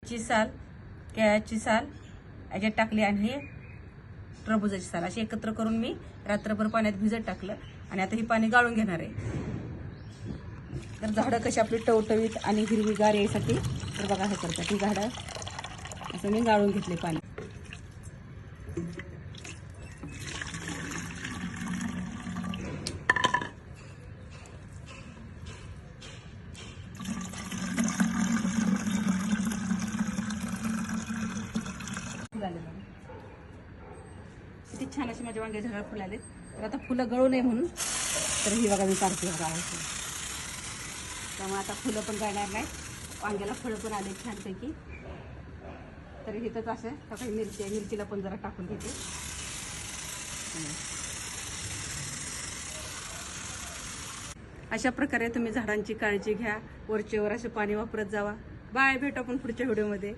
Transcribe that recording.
ची साल, केळ्याची साल याच्यात टाकली आणि हे टरबूजाची साल अशी एकत्र करून मी रात्रभर पाण्यात भिजत टाकलं आणि आता ही पाणी गाळून घेणार आहे. तर झाडं कशी आपली टवटवीत आणि हिरवीगार यासाठी तर बघा हे करतात ही झाडं असं मी गाळून घेतले पाणी. किती छान अशी माझ्या वांग्याची झाडं फुलं आलेत. तर आता फुलं गळू नये म्हणून तर ही बघा मी काढते गावाची. त्यामुळे आता फुलं पण गळणार नाही, वांग्याला फळं पण आले छानपैकी. तर इथंच असं काही मिरची आहे, मिरचीला पण जरा टाकून घेते. अशा प्रकारे तुम्ही झाडांची काळजी घ्या, वरचेवर असं पाणी वापरत जावा. बाय, भेटू आपण पुढच्या व्हिडिओमध्ये.